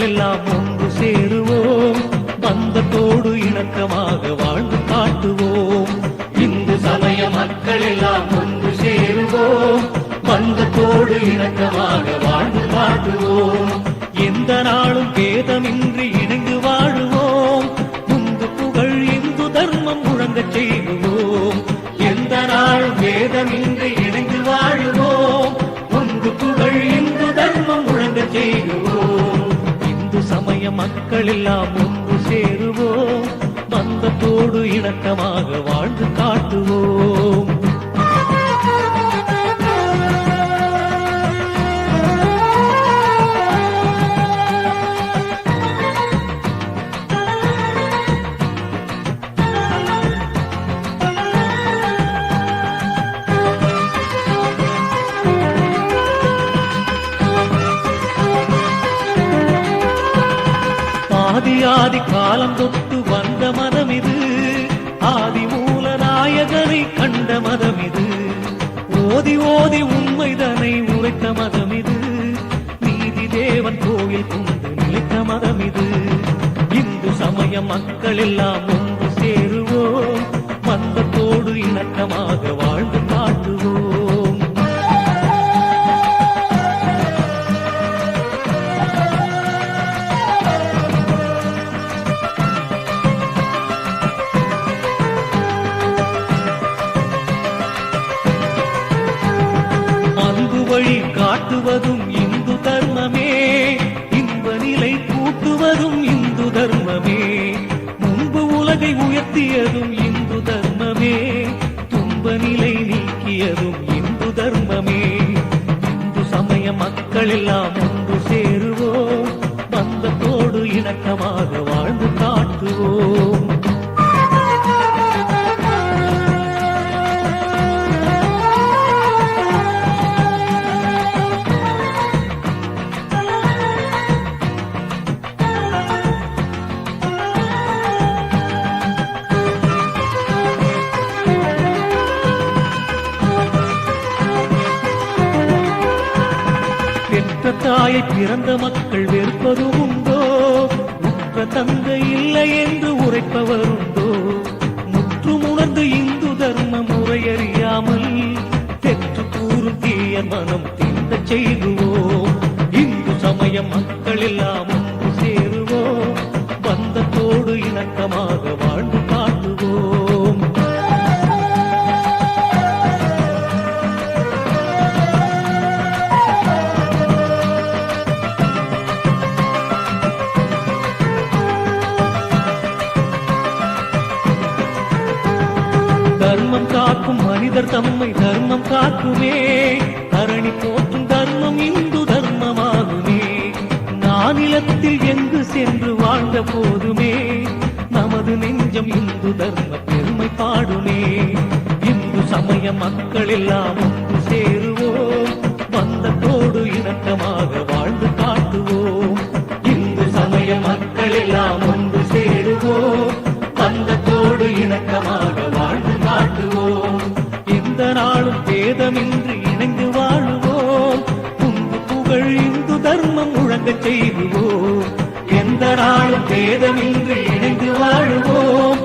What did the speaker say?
எல்லாம் ஒன்று சேருவோம், பந்தத்தோடு இணக்கமாக வாழ்ந்து காட்டுவோம். இந்து சமய மக்கள் எல்லாம் ஒன்று சேருவோம், பந்தத்தோடு இணக்கமாக வாழ்ந்து காட்டுவோம். எந்த நாளும் பேதமின்றி இணைந்து வாழுவோம், முந்து புகழ் இந்து தர்மம் முழங்கச் செய்வோம். எந்த நாளும் பேதமின்றி இணைந்து வாழுவோம், முந்து புகழ் இந்து தர்மம் முழங்கச் செய்வோம். இந்து சமய மக்கள் எல்லாம் ஒன்று சேருவோம், பந்தத்தோடு இணக்கமாக வாழ்ந்து காட்டுவோம். ஆதி காலம் தொட்டு வந்த மதம் இது, ஆதி மூல நாயகனை கண்ட மதம் இது. ஓதி ஓதி உண்மைதனை உரைத்த மதம் இது, நீதி தேவன் கோவில் கொண்டு நிலைத்த மதம் இது. இந்து சமய மக்கள் எல்லாம் ஒன்று சேருவோம், பந்தத்தோடு இணக்கமாக வாழ்ந்து காட்டுவோம். வழி காட்டுவதும் இந்து தர்மமே, இன்ப நிலை கூட்டுவதும் இந்து தர்மமே. முன்பு உலகை உயர்த்தியதும் இந்து தர்மமே, துன்ப நிலை நீக்கியதும் இந்து தர்மமே. இந்து சமய மக்கள் எல்லாம் ஒன்று சேருவோம், பந்தத்தோடு இணக்கமாக வாழ்ந்து காட்டுவோம். தாயை பிறந்த மக்கள் வெறுப்பதும் உண்டோ, உற்ற தந்தை இல்லை என்று உரைப்பவர் உண்டோ. முற்றும் உணர்ந்து இந்து தர்ம முறையறியாமல் தெற்று கூறும் தீய மனம் தீர்ந்த செய்துவோம். இந்து சமய மக்கள் எல்லாம் ஒன்று சேருவோம், பந்தத்தோடு இணக்கமாக வாழ்ந்து காட்டுவோம். தர்மம் காக்கும் மனிதர் தம்மை தர்மம் காக்குமே, தரணி போற்றும் தர்மம் இந்து தர்மமாகுமே. நானிலத்தில் எங்கு சென்று வாழ்ந்த போதுமே, நமது நெஞ்சம் இந்து தர்ம பெருமை பாடுமே. இந்து சமய மக்கள் எல்லாம் ஒன்று சேருவோம், பந்தத்தோடு இணக்கமாக வாழ்ந்து காட்டுவோம். இந்து சமய மக்கள் எல்லாம் ஒன்று சேருவோம், பந்தத்தோடு இணக்கமாக வாழ்ந்து காட்டுவோம். எந்த நாளும் பேதமின்றி இணைந்து வாழுவோம், முன்பு புகழ் இந்து தர்மம் முழங்கச் செய்வோம். எந்த நாளும் பேதமின்றி இணைந்து வாழுவோம்,